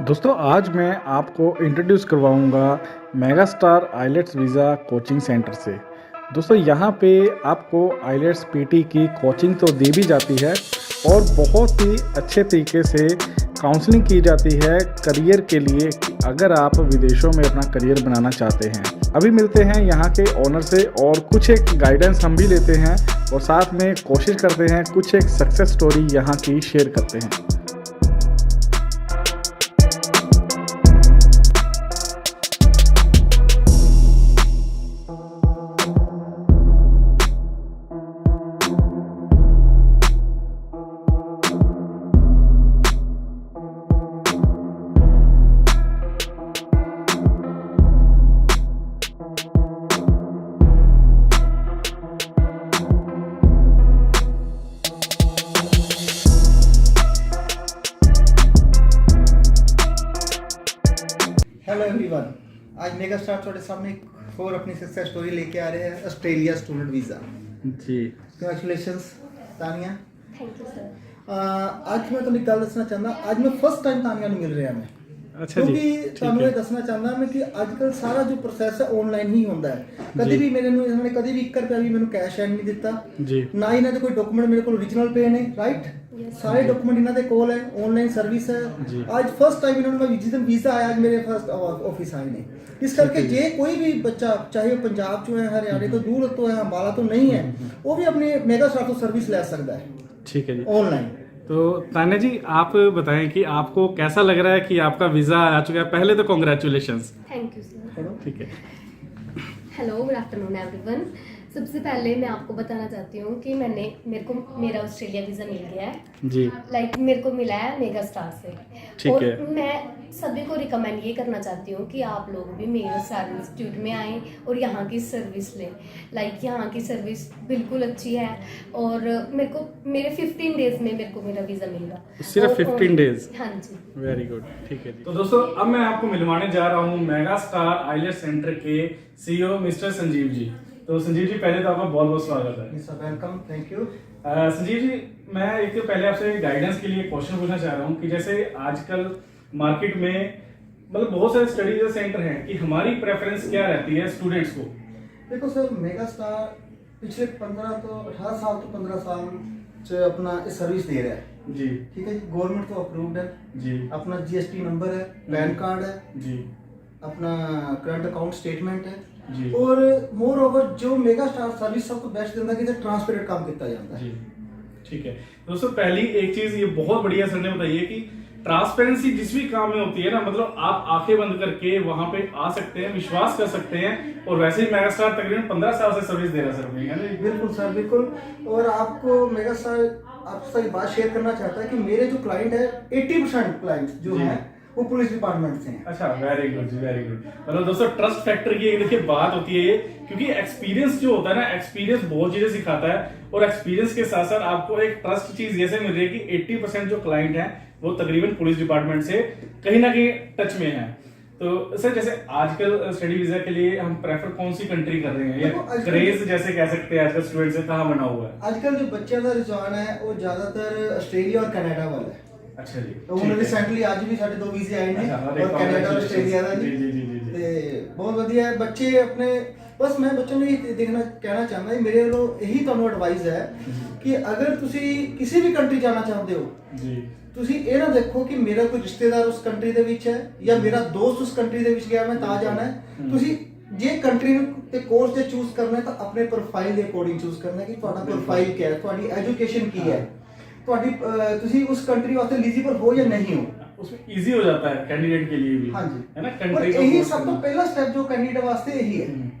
दोस्तों आज मैं आपको इंट्रोड्यूस करवाऊंगा mega star IELTS visa coaching centre से। दोस्तों यहाँ पे आपको आइलेट्स पीटी की कोचिंग तो दी भी जाती है और बहुत ही अच्छे तरीके से काउंसलिंग की जाती है करियर के लिए कि अगर आप विदेशों में अपना करियर बनाना चाहते हैं। अभी मिलते हैं यहाँ के ओनर से और कुछ एक गाइडेंस हम भी लेते हैं और साथ में कोशिश करते हैं कुछ एक सक्सेस स्टोरी यहाँ की शेयर करते हैं। हेलो एवरीवन, आज मेगा स्टार ਤੁਹਾਡੇ सामने एक और अपनी सक्सेस स्टोरी लेके आ रहे हैं ऑस्ट्रेलिया स्टूडेंट वीज़ा। जी congratulations Tania. Thank you sir. ਅੱਜ ਮੈਂ ਤੁਹਾਨੂੰ ਇੱਕ ਗੱਲ ਦੱਸਣਾ ਚਾਹੁੰਦਾ, ਅੱਜ ਮੈਂ ਫਸਟ ਟਾਈਮ ਤਾਨੀਆ ਨੂੰ ਮਿਲ ਰਿਹਾ ਮੈਂ। अच्छा जी ਕਿਉਂਕਿ ਤੁਹਾਨੂੰ ਇਹ ਦੱਸਣਾ ਚਾਹੁੰਦਾ ਮੈਂ ਕਿ ਅੱਜ ਕੱਲ ਸਾਰਾ ਜੋ ਪ੍ਰੋਸੈਸ ਹੈ ਆਨਲਾਈਨ ਹੀ ਹੁੰਦਾ ਹੈ। ਕਦੀ ਵੀ ਮੇਰੇ ਨੂੰ ਇਹਨਾਂ ਨੇ ਕਦੀ ਵੀ 1 ਰੁਪਿਆ ਵੀ ਮੈਨੂੰ ਕੈਸ਼ ਐਂਡ ਨਹੀਂ ਦਿੱਤਾ, जी ਨਾ ਹੀ ਇਹਨਾਂ ਦੇ ਕੋਈ ਡਾਕੂਮੈਂਟ ਮੇਰੇ ਕੋਲ ओरिजिनल ਪਏ ਨੇ, ਰਾਈਟ। ਸਾਰੇ ਡਾਕੂਮੈਂਟ ਇਹਨਾਂ ਦੇ ਕੋਲ ਹੈ, ਆਨਲਾਈਨ ਸਰਵਿਸ ਹੈ। ਅੱਜ ਫਸਟ ਟਾਈਮ ਇਹਨਾਂ ਨੂੰ ਜਿਸ ਦਿਨ ਵੀਜ਼ਾ ਆਇਆ ਅੱਜ ਮੇਰੇ ਫਸਟ ਆਫਿਸ ਆਏ ਨੇ। ਇਸ ਕਰਕੇ ਜੇ ਕੋਈ ਵੀ ਬੱਚਾ ਚਾਹੇ ਉਹ ਪੰਜਾਬ ਚੋਂ ਹੈ, ਹਰਿਆਣੇ ਤੋਂ ਦੂਰ ਤੋਂ ਹੈ, ਅੰਬਾਲਾ ਤੋਂ ਨਹੀਂ ਹੈ, ਉਹ ਵੀ अपने मेगा स्टार ਤੋਂ ਸਰਵਿਸ ਲੈ ਸਕਦਾ ਹੈ ठीक है जी। ऑनलाइन। तो तान्या जी आप बताएं कि आपको कैसा लग रहा है कि आपका वीज़ा आ चुका है। पहले तो कॉन्ग्रेचुलेशंस। Thank you sir. ठीक है हेलो, गुड आफ्टरनून एवरीवन। सबसे पहले मैं आपको बताना चाहती हूँ कि मेरा ऑस्ट्रेलिया वीज़ा मिल गया है। जी मेरे को मिला है मेगा स्टार से। ठीक और है। मैं सभी को रिकमेंड ये करना चाहती हूँ कि आप लोग भी मेगा स्टार इंस्टीट्यूट में आएँ और यहाँ की सर्विस लें। यहाँ की सर्विस बिल्कुल अच्छी है और मेरे 15 डेज में मेरे को मेरा वीज़ा मिला। सिर्फ 15 डेज। हाँ जी, वेरी गुड। ठीक है जी। तो दोस्तों अब मैं आपको मिलवाने जा रहा हूँ मेगा स्टार आइलेट्स सेंटर के सीईओ मिस्टर संजीव जी। तो संजीव जी पहले तो आपका बहुत बहुत स्वागत है। Welcome, thank you. Sanjeev ji मैं एक पहले आपसे गाइडेंस के लिए क्वेश्चन पूछना चाह रहा हूँ कि जैसे आजकल मार्केट में मतलब बहुत सारे स्टडी सेंटर हैं कि हमारी प्रेफरेंस क्या रहती है स्टूडेंट्स को। देखो सर, मेगा स्टार पिछले 18 साल तो 15 साल से अपना इस सर्विस दे रहा है जी। ठीक है जी। गवर्नमेंट तो अप्रूव्ड है जी अपना जीएसटी नंबर है, पैन कार्ड है, जी अपना करंट अकाउंट स्टेटमेंट है जी और मोर ओवर जो मेगा स्टार सर्विस सबको बेस्ट देता है कि ट्रांसपेरेंट काम किया जाता है जी। ठीक है दोस्तों, पहली एक चीज ये बहुत बढ़िया सर ने बताई है कि ट्रांसपेरेंसी जिस भी काम में होती है ना, मतलब आप आंखें बंद करके वहां पे आ सकते हैं, विश्वास कर सकते हैं। और वैसे ही मेगा स्टार तकरीबन 15 साल से सर्विस दे रहा है सर अपनी, है ना? बिल्कुल सर, बिल्कुल। और आपको मेगा स्टार आपसे एक बात शेयर करना चाहता है कि मेरे जो क्लाइंट है 80% क्लाइंट जो जी। है वो पुलिस डिपार्टमेंट से हैं। अच्छा, वेरी गुड जी, वेरी गुड। मतलब दोस्तों ट्रस्ट फैक्टर की एक देखिए बात होती है ये, क्योंकि एक्सपीरियंस जो होता है ना, एक्सपीरियंस बहुत चीजें सिखाता है और एक्सपीरियंस के साथ साथ आपको एक ट्रस्ट चीज जैसे मिल रही है कि 80% जो क्लाइंट है वो तकरीबन पुलिस डिपार्टमेंट से कहीं ना कहीं टच में है। तो सर जैसे आजकल स्टडी वीजा के लिए हम प्रेफर कौन सी कंट्री कर रहे हैं, देखो, या आजकल- क्रेज जैसे कह सकते हैं आजकल स्टूडेंट से कहाँ बना हुआ है? आजकल जो बच्चों का रुझान है वो ज्यादातर ऑस्ट्रेलिया और कनाडा वाला है। अच्छा जी। तो उन्होंने रिसेंटली आज भी साढ़े 2 वीजे आए हैं अच्छा, और कनाडा और ऑस्ट्रेलिया का जी जी। जी जी जी जी। ਤੇ ਬਹੁਤ ਵਧੀਆ ਹੈ ਬੱਚੇ ਆਪਣੇ। ਬਸ ਮੈਂ ਬੱਚਿਆਂ ਨੂੰ ਇਹ ਦੇਖਣਾ ਕਹਿਣਾ ਚਾਹੁੰਦਾ ਹਾਂ, ਮੇਰੇ ਵੱਲੋਂ ਇਹੀ ਤੁਹਾਨੂੰ ਐਡਵਾਈਸ ਹੈ ਕਿ ਅਗਰ ਤੁਸੀਂ ਕਿਸੇ ਵੀ ਕੰਟਰੀ ਜਾਣਾ ਚਾਹੁੰਦੇ ਹੋ जी ਤੁਸੀਂ ਇਹ ਨਾ ਦੇਖੋ ਕਿ ਮੇਰਾ ਕੋਈ ਰਿਸ਼ਤੇਦਾਰ ਉਸ ਕੰਟਰੀ ਦੇ ਵਿੱਚ ਹੈ ਜਾਂ ਮੇਰਾ ਦੋਸਤ ਉਸ ਕੰਟਰੀ ਦੇ ਵਿੱਚ ਗਿਆ ਮੈਂ ਤਾਂ ਜਾਣਾ ਹੈ। ਤੁਸੀਂ ਜੇ ਕੰਟਰੀ ਨੂੰ ਤੇ ਕੋਰਸ ਜੇ ਚੂਜ਼ ਕਰਨਾ ਹੈ ਤਾਂ ਆਪਣੇ ਪ੍ਰੋਫਾਈਲ ਦੇ ਅਕੋਰਡਿੰਗ ਚੂਜ਼ ਕਰਨਾ ਹੈ ਕਿ ਤੁਹਾਡਾ ਪ੍ਰੋਫਾਈਲ ਕੀ ਹੈ, ਤੁਹਾਡੀ ਐਜੂਕੇਸ਼ਨ ਕੀ ਹੈ, ਤੁਹਾਡੀ ਤੁਸੀਂ ਉਸ ਕੰਟਰੀ ਵਾਸਤੇ ਐਲੀਜੀਬਲ ਹੋ ਜਾਂ नहीं हो। उसमें इजी हो जाता है कैंडिडेट के लिए भी, हाँ जी। है ना? और कंट्री यही सब तो पहला स्टेप जो कैंडिडेट वास्ते यही है।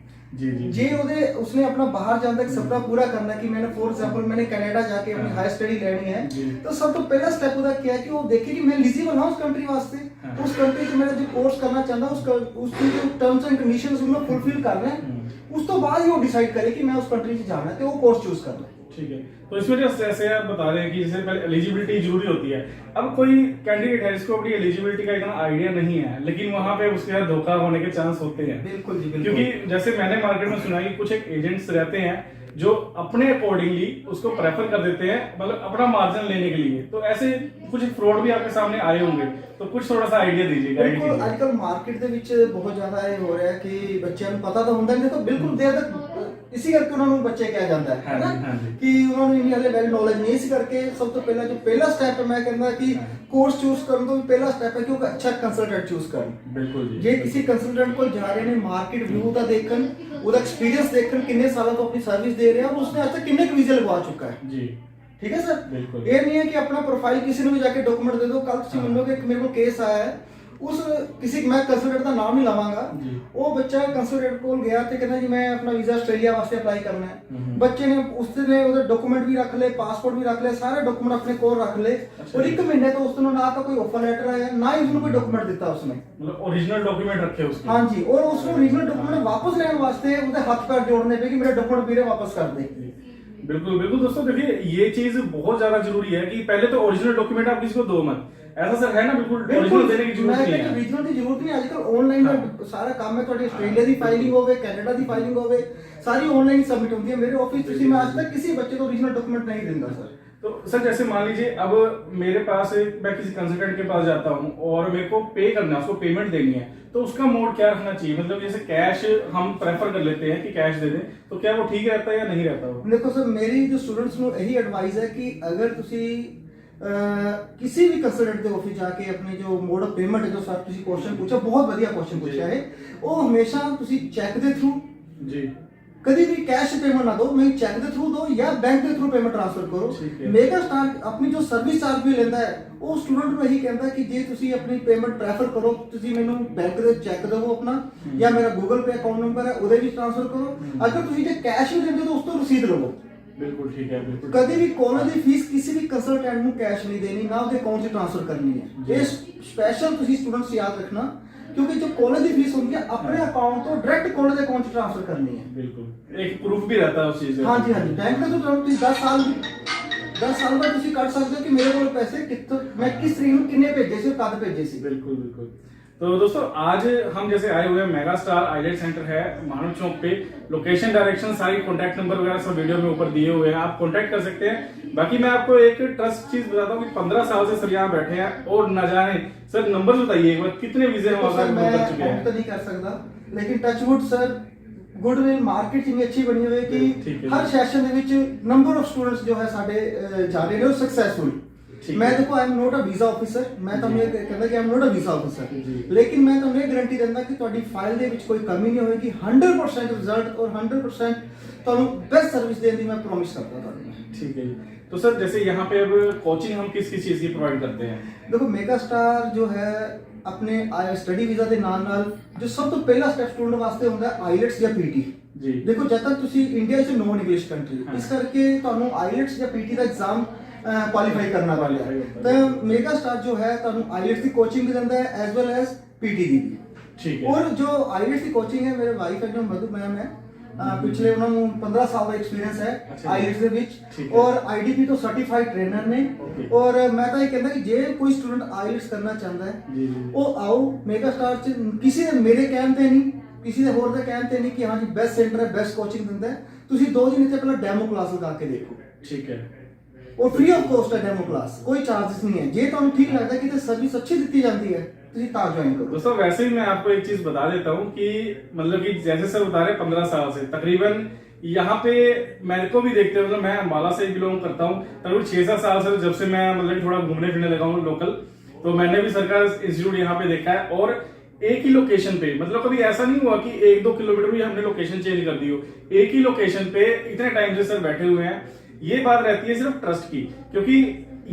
जी जी जे उसने अपना बाहर जाने तक सपना पूरा करना है कि मैंने फॉर एग्जांपल मैंने कनाडा जाके अपनी हाई स्टडी लेनी है, जी। तो सब तो पहला स्टेप होता क्या है कि वो देखे कि मैं एलिजिबल हूं उस कंट्री वास्ते। हाँ। उस कंट्री से मैंने जो कोर्स करना चाहता हूं उसकी जो टर्म्स एंड कंडीशंस उनको फुलफिल करना है। उस तो बाद ही वो डिसाइड करे कि मैं उस कंट्री से जाना है तो वो कोर्स चूज करना है। ठीक है। तो इसमें जैसे आप बता रहे हैं कि जैसे पहले एलिजिबिलिटी जरूरी होती है। अब कोई कैंडिडेट है जिसको अपनी एलिजिबिलिटी का इतना आइडिया नहीं है, लेकिन वहां पे उसके साथ धोखा होने के चांस होते हैं। बिल्कुल जी, बिल्कुल। क्योंकि जैसे मैंने मार्केट में सुना है कि कुछ एक एजेंट्स रहते हैं जो अपने अकॉर्डिंगली उसको प्रेफर कर देते हैं, मतलब अपना मार्जिन लेने के लिए। तो ऐसे कुछ फ्रॉड भी आपके सामने आए होंगे, तो कुछ थोड़ा सा आइडिया दीजिए, गाइड ਬਿਲਕੁਲ कीजिए। ਅੱਜ ਕੱਲ ਮਾਰਕੀਟ ਦੇ ਵਿੱਚ ਬਹੁਤ ਜ਼ਿਆਦਾ ਇਹ ਹੋ ਰਿਹਾ ਕਿ ਬੱਚਿਆਂ ਨੂੰ ਪਤਾ ਤਾਂ ਹੁੰਦਾ ਨਹੀਂ, ਦੇਖੋ ਬਿਲਕੁਲ ਦੇਰ ਤੱਕ ਇਸੇ ਕਰਕੇ ਉਹਨਾਂ ਨੂੰ ਬੱਚੇ ਕਿਹਾ ਜਾਂਦਾ ਹੈ ਹਾਂਜੀ, ਨਾ ਹਾਂਜੀ। ਕਿ ਉਹਨਾਂ ਨੂੰ ਇੰਨੀ ਹਲੇ ਵੈਲ ਨੌਲੇਜ ਨਹੀਂ, ਇਸ ਕਰਕੇ ਸਭ ਤੋਂ ਪਹਿਲਾਂ ਜੋ ਪਹਿਲਾ ਸਟੈਪ ਹੈ ਮੈਂ ਕਹਿੰਦਾ ਕਿ ਕੋਰਸ ਚੂਜ਼ ਕਰਨ ਤੋਂ ਵੀ ਪਹਿਲਾ ਸਟੈਪ ਹੈ ਕਿ ਉਹ ਅੱਛਾ ਕੰਸਲਟੈਂਟ ਚੂਜ਼ ਕਰਨ। बिल्कुल जी। ਜੇ ਕਿਸੇ ਕੰਸਲਟੈਂਟ ਕੋਲ ਜਾ ਰਹੇ ਨੇ, ਮਾਰਕੀਟ ਵਿਊ ਦਾ ਦੇਖਣ, ਉਹਦਾ ਐਕਸਪੀਰੀਅੰਸ ਦੇਖਣ, ਕਿੰਨੇ ਸਾਲਾਂ ਤੋਂ ਆਪਣੀ ਸਰਵਿਸ ਦੇ ਰਿਹਾ ਔਰ ਉਸਨੇ ਅੱਜ ਤੱਕ ਕਿੰਨੇ ਕੁ ਵੀਜ਼ੇ ਲਗਵਾ ਚੁੱਕਾ ਹੈ। जी ਠੀਕ ਹੈ ਸਰ। बिल्कुल। ਇਹ ਨਹੀਂ ਹੈ ਕਿ ਆਪਣਾ ਪ੍ਰੋਫਾਈਲ ਕਿਸੇ ਨੂੰ ਵੀ ਜਾ ਕੇ ਡਾਕੂਮੈਂਟ ਦੇ ਦਿਓ। ਕੱਲ ਤੁਸੀਂ ਮੰਨੋਗੇ ਕਿ ਮੇਰੇ ਕੋਲ ਕੇਸ ਆਇਆ ਹੈ, ਉਸ ਕਿਸੇ ਮੈਂ ਕੰਸਲਟੈਂਟ ਦਾ ਨਾਮ ਨਹੀਂ ਲਵਾਂਗਾ, ਜੀ। ਉਹ ਬੱਚਾ ਕੰਸਲਟੈਂਟ ਕੋਲ ਗਿਆ ਤੇ ਕਹਿੰਦਾ ਜੀ ਮੈਂ ਆਪਣਾ ਵੀਜ਼ਾ ਆਸਟ੍ਰੇਲੀਆ ਵਾਸਤੇ ਅਪਲਾਈ ਕਰਨਾ ਹੈ। ਬੱਚੇ ਨੇ ਉਸਨੇ ਉਹਦੇ ਡਾਕੂਮੈਂਟ ਵੀ ਰੱਖ ਲਏ, ਪਾਸਪੋਰਟ ਵੀ ਰੱਖ ਲਏ, ਸਾਰੇ ਡਾਕੂਮੈਂਟ ਆਪਣੇ ਕੋਲ ਰੱਖ ਲਏ ਅੱਛਾ ਔਰ ਜੀ। 1 ਮਹੀਨੇ ਤੋਂ ਉਸਨੂੰ ਨਾ ਤਾਂ ਕੋਈ ਆਫਰ ਲੈਟਰ ਆਇਆ, ਨਾ ਹੀ ਉਸਨੂੰ ਕੋਈ ਡਾਕੂਮੈਂਟ ਦਿੱਤਾ ਉਸਨੇ। मतलब ओरिजिनल डॉक्यूमेंट रखे उसके। ਹਾਂਜੀ, ਔਰ ਉਸਨੂੰ ਓਰੀਜਨਲ ਡਾਕੂਮੈਂਟ ਵਾਪਸ ਲੈਣ ਵਾਸਤੇ ਉਹਦੇ ਹੱਥ ਪੈਰ ਜੋੜਨੇ ਪਏ ਕਿ ਮੇਰੇ ਡਾਕੂਮੈਂਟ ਵੀਰੇ ਵਾਪਸ ਕਰ ਦੇ। बिल्कुल बिल्कुल दोस्तों, देखिए ये चीज बहुत ज्यादा जरूरी है कि पहले तो ओरिजिनल डॉक्यूमेंट आप किसी को दो मत, ऐसा सर है ना, बिल्कुल ओरिजिनल देने की जरूरत नहीं है। ਓਰੀਜਨਲ ਦੀ ਜ਼ਰੂਰਤ ਨਹੀਂ, ਅੱਜ ਕੱਲ ਆਨਲਾਈਨ ਸਾਰਾ ਕੰਮ ਹੈ। ਤੁਹਾਡੀ ਆਸਟ੍ਰੇਲੀਆ ਦੀ ਫਾਈਲਿੰਗ ਹੋਵੇ, ਕੈਨੇਡਾ ਦੀ ਫਾਈਲਿੰਗ ਹੋਵੇ, ਸਾਰੀ ਆਨਲਾਈਨ ਸਬਮਿਟ ਹੁੰਦੀ ਹੈ। ਮੇਰੇ ਆਫਿਸ ਤੁਸੀਂ ਮੈਂ ਅੱਜ ਤੱਕ ਕਿਸੇ ਬੱਚੇ को ओरिजिनल डॉक्यूमेंट नहीं दिंदा सर। तो सर जैसे मान लीजिए अब मेरे पास मैं किसी कंसल्टेंट के पास जाता हूँ और मेरे को पे करना है, उसको पेमेंट देनी है, तो उसका मोड क्या रखना चाहिए? मतलब जैसे कैश हम प्रेफर कर लेते हैं कि कैश दे दें, तो क्या वो ठीक रहता है या नहीं रहता वो? ਦੇਖੋ ਸਰ, ਮੇਰੀ ਜੋ ਸਟੂਡੈਂਟਸ ਨੂੰ ਇਹੀ ਐਡਵਾਈਸ ਹੈ ਕਿ ਅਗਰ ਤੁਸੀਂ ਕਿਸੇ ਵੀ ਕੰਸਲਟੈਂਟ ਦੇ ਆਫਿਸ ਜਾ ਕੇ ਆਪਣੇ ਜੋ ਮੋਡ ਆਫ ਪੇਮੈਂਟ ਹੈ, ਜੋ ਸਰ ਤੁਸੀਂ ਕੁਐਸਚਨ ਪੁੱਛਿਆ, ਬਹੁਤ ਵਧੀਆ ਕੁਐਸਚਨ ਪੁੱਛਿਆ ਹੈ, ਉਹ ਹਮੇਸ਼ਾ ਤੁਸੀਂ ਚੈੱਕ ਦੇ ਥਰੂ, जी कभी भी कैश पेमेंट ना दो, मैं चेक के थ्रू दो या बैंक के थ्रू पेमेंट ट्रांसफर ठीक करो। है। मेगा स्टार अपनी जो सर्विस चार्ज भी लेता है, वो स्टूडेंट ਨੂੰ ਇਹੀ ਕਹਿੰਦਾ ਕਿ ਜੇ ਤੁਸੀਂ ਆਪਣੀ ਪੇਮੈਂਟ ਪ੍ਰੈਫਰ ਕਰੋ, ਤੁਸੀਂ ਮੈਨੂੰ ਬੈਂਕ ਦੇ ਚੈੱਕ ਦਿਓ ਆਪਣਾ, ਜਾਂ ਮੇਰਾ ਗੂਗਲ ਪੇ ਅਕਾਊਂਟ ਨੰਬਰ ਹੈ ਉਹਦੇ ਵਿੱਚ ਟ੍ਰਾਂਸਫਰ ਕਰੋ। ਅਗਰ ਤੁਸੀਂ ਜੇ ਕੈਸ਼ ਵੀ ਦਿੰਦੇ ਹੋ, ਉਸ ਤੋਂ ਰਸੀਦ ਲਵੋ। बिल्कुल ठीक है, बिल्कुल। ਕਦੇ ਵੀ ਕਾਲਜ ਦੀ ਫੀਸ ਕਿਸੇ ਵੀ ਕੰਸਲਟੈਂਟ ਨੂੰ ਕੈਸ਼ ਨਹੀਂ ਦੇਣੀ, ਨਾ ਉਹਦੇ ਅਕਾਊਂਟ 'ਚ ਟ੍ਰਾਂਸਫਰ ਕਰਨੀ ਹੈ। ਇਹ ਸਪੈਸ਼ਲ ਤੁਸੀਂ ਸਟੂਡੈਂਟਸ ਯਾਦ ਰੱਖਣਾ, क्योंकि जो कॉलेज की फीस होती है अपने अकाउंट तो डायरेक्ट कॉलेज के अकाउंट में ट्रांसफर करनी है। बिल्कुल एक प्रूफ भी रहता है उस चीज का। हाँ जी, हाँ जी। बैंक में तो तुम 10 साल बाद ਤੁਸੀਂ ਕੱਢ ਸਕਦੇ ਹੋ ਕਿ ਮੇਰੇ ਕੋਲ ਪੈਸੇ ਕਿੱਥੋਂ, मैं किस तरीके ਨੂੰ ਕਿੰਨੇ ਭੇਜੇ ਸੀ, ਕਦ ਭੇਜੇ ਸੀ। बिल्कुल बिल्कुल। तो दोस्तों आज हम जैसे आए हुए हैं, मेगा स्टार आइलेट सेंटर है मानव चौक पे, लोकेशन डायरेक्शन सारी कॉन्टैक्ट नंबर वगैरह सब वीडियो में ऊपर दिए हुए हैं, आप कॉन्टैक्ट कर सकते हैं। बाकी मैं आपको एक ट्रस्ट चीज बताता हूँ कि 15 साल से सर यहाँ बैठे हैं और न जाने सर नंबर बताइए एक बार, कितने वीजे हम सर मैं कर चुके हैं? तो नहीं कर सकता, लेकिन टचवुड सर गुडविल मार्केट इतनी अच्छी बनी हुई है ठीक कि है। हर सैशन ਦੇ ਵਿੱਚ नंबर ऑफ स्टूडेंट्स जो है साडे जा रहे हैं सक्सेसफुल। ठीक मैं है। देखो I am not a visa officer, मैं ਤੁਹਾਨੂੰ ਇਹ ਕਹਿੰਦਾ ਕਿ I am not a visa जी। ऑफिसर, लेकिन मैं ਤੁਹਾਨੂੰ ਇਹ ਗਾਰੰਟੀ ਦਿੰਦਾ ਕਿ ਤੁਹਾਡੀ ਫਾਈਲ ਦੇ ਵਿੱਚ ਕੋਈ ਕਮੀ ਨਹੀਂ ਹੋਏਗੀ। 100% ਰਿਜ਼ਲਟ ਔਰ 100% ਤੁਹਾਨੂੰ ਬੈਸਟ ਸਰਵਿਸ ਦੇਣ ਦੀ ਮੈਂ ਪ੍ਰੋਮਿਸ ਕਰਦਾ ਤੁਹਾਨੂੰ। ठीक है जी। तो सर जैसे यहाँ पे अब कोचिंग हम किस चीज की प्रोवाइड करते हैं? ਦੇਖੋ ਮੇਗਾ ਸਟਾਰ ਜੋ ਹੈ ਆਪਣੇ ਸਟੱਡੀ ਵੀਜ਼ਾ ਦੇ ਨਾਲ ਜੋ ਸਭ ਤੋਂ ਪਹਿਲਾ ਸਟੈਪ ਸਟੂਡੈਂਟ ਵਾਸਤੇ ਹੁੰਦਾ ਹੈ ਆਈਲੈਟਸ ਜਾਂ ਪੀਟੀ। जी ਦੇਖੋ ਜਦ ਤੱਕ ਤੁਸੀਂ ਇੰਡੀਆ ਵਿੱਚ ਨੋਨ ਇੰਗਲਿਸ਼ ਕੰਟਰੀ, ਹਾਂ। ਇਸ ਕਰਕੇ ਤੁਹਾਨੂੰ ਆਈਲੈਟਸ ਜਾਂ ਪੀਟੀ ਦਾ ਐਗਜ਼ਾਮ ਕੁਆਲੀਫਾਈ ਕਰਨਾ ਪੈਂਦਾ ਹੈ। ਤਾਂ ਮੇਗਾ ਸਟਾਰ ਜੋ ਹੈ ਤੁਹਾਨੂੰ ਆਈਲੈਟਸ ਦੀ ਕੋਚਿੰਗ ਵੀ ਦਿੰਦਾ ਹੈ ਐਜ਼ ਵੈਲ ਐਜ਼ ਪੀਟੀ ਦੀ ਵੀ। ठीक है। ਔਰ ਜੋ ਆਈਲੈਟਸ ਦੀ ਕੋਚਿੰਗ ਹੈ, ਮੇਰੇ ਵਾਈਫ ਹੈ ਜੋ ਮਧੂ ਮੈਮ ਹੈ, ਪਿਛਲੇ ਉਹਨਾਂ ਨੂੰ 15 ਸਾਲ ਦਾ ਐਕਸਪੀਰੀਅੰਸ ਹੈ ਅੱਛਾ ਜੀ। ਆਈਲੈਟਸ ਦੇ ਵਿੱਚ ਠੀਕ ਹੈ। ਔਰ ਆਈਡੀਪੀ ਤੋਂ ਸਰਟੀਫਾਈਡ ਟ੍ਰੇਨਰ ਨੇ। Okay। ਔਰ ਮੈਂ ਤਾਂ ਇਹ ਕਹਿੰਦਾ ਕਿ ਜੇ ਕੋਈ ਸਟੂਡੈਂਟ ਆਈਲੈਟਸ ਕਰਨਾ ਚਾਹੁੰਦਾ ਹੈ, जी जी ਉਹ ਆਓ ਮੇਗਾ ਸਟਾਰ ਚ। ਕਿਸੇ ਦੇ ਮੇਰੇ ਕਹਿਣ ਤੇ ਨਹੀਂ, ਕਿਸੇ ਦੇ ਹੋਰ ਦੇ ਕਹਿਣ ਤੇ ਨਹੀਂ ਕਿ ਹਾਂ ਜੀ ਬੈਸਟ ਸੈਂਟਰ ਹੈ, ਬੈਸਟ ਕੋਚਿੰਗ ਦਿੰਦਾ ਹੈ। ਤੁਸੀਂ 2 ਦਿਨ ਇੱਥੇ ਪਹਿਲਾਂ ਡੈਮੋ ਕਲਾਸ ਲਗਾ ਕੇ ਦੇਖੋ, ठीक है। ਉਹ ਫ੍ਰੀ ਆਫ ਕੋਸਟ ਹੈ ਡੈਮੋ ਕਲਾਸ, ਕੋਈ ਚਾਰजेस ਨਹੀਂ ਹੈ। ਜੇ ਤੁਹਾਨੂੰ ਠੀਕ ਲੱਗਦਾ ਕਿ ਤੇ ਸਰਵਿਸ ਅੱਛੀ ਦਿੱਤੀ ਜਾਂਦੀ ਹੈ, ਤੁਸੀਂ ਤਾਂ ज्वाइन करो। दोस्तों वैसे ही मैं आपको एक चीज बता देता हूँ कि मतलब कि जैसे सर बता रहे 15 साल से तकरीबन यहाँ पे मेरे को भी देखते हैं, मतलब मैं अम्बाला से बिलोंग करता हूँ, तकरीबन 6-7 साल से जब से मैं मतलब थोड़ा घूमने फिरने लगा हूँ लोकल, तो मैंने भी सरकार इंस्टीट्यूट यहाँ पे देखा है। और एक ही लोकेशन पे, मतलब कभी ऐसा नहीं हुआ कि 1-2 किलोमीटर भी हमने लोकेशन चेंज कर दी हो, एक ही लोकेशन पे इतने टाइम से सर बैठे हुए हैं। ये बात रहती है सिर्फ ट्रस्ट की, क्योंकि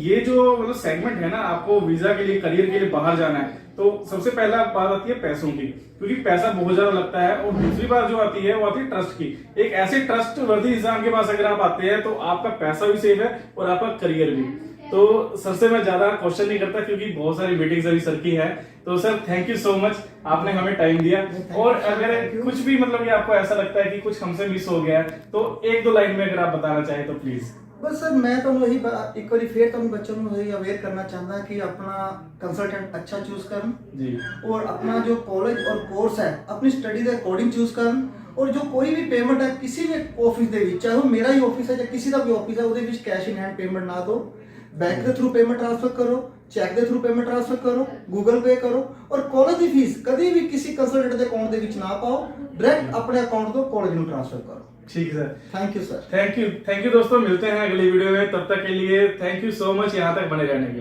ये जो मतलब सेगमेंट है ना, आपको वीजा के लिए, करियर के लिए बाहर जाना है, तो सबसे पहला बात आती है पैसों की, क्योंकि पैसा बहुत ज्यादा लगता है। और दूसरी बात जो आती है वो आती है ट्रस्ट की। एक ऐसे ट्रस्ट वर्दी इंसान के पास अगर आप आते हैं तो आपका पैसा भी सेफ है और आपका करियर भी। तो सर से मैं ज्यादा क्वेश्चन नहीं करता क्योंकि बहुत सारी मीटिंग्स अभी सर की है। तो sir thank you so much, आपने हमें टाइम दिया। और अगर कुछ भी मतलब कि आपको ऐसा लगता है कि कुछ हमसे मिस हो गया है तो 1-2 लाइन में अगर आप बताना चाहें तो प्लीज। ਬਸ ਸਰ ਮੈਂ ਤੁਹਾਨੂੰ ਇਹੀ ਇੱਕ ਵਾਰੀ ਫੇਰ ਤੁਹਾਨੂੰ ਬੱਚਿਆਂ ਨੂੰ ਇਹ ਅਵੇਅਰ ਕਰਨਾ ਚਾਹੁੰਦਾ ਕਿ ਆਪਣਾ ਕੰਸਲਟੈਂਟ अच्छा चूज ਕਰਨ जी और अपना जो कॉलेज और कोर्स है अपनी स्टडी के अकॉर्डिंग चूज करन ਔਰ ਜੋ ਕੋਈ ਵੀ ਪੇਮੈਂਟ ਹੈ ਕਿਸੇ ਵੀ ਆਫਿਸ ਦੇ ਵਿੱਚ, ਚਾਹੇ ਉਹ ਮੇਰਾ ਹੀ ਆਫਿਸ ਹੈ ਜਾਂ ਕਿਸੇ ਦਾ ਵੀ ਆਫਿਸ ਹੈ, ਉਹਦੇ ਵਿੱਚ ਕੈਸ਼ ਇਨ ਹੈਂਡ ਪੇਮੈਂਟ ਨਾ ਦਿਓ। बैंक के थ्रू पेमेंट ट्रांसफर करो, चेक के थ्रू पेमेंट ट्रांसफर करो, गूगल पे करो, और कॉलेज की फीस कभी भी किसी कंसल्टेंट के अकाउंट के विच ना पाओ, डायरेक्ट अपने अकाउंट तो कॉलेज में ट्रांसफर करो। ठीक है sir, thank you sir. Thank you दोस्तों, मिलते हैं अगली वीडियो में, तब तक के लिए थैंक यू सो मच यहाँ तक बने रहने के लिए।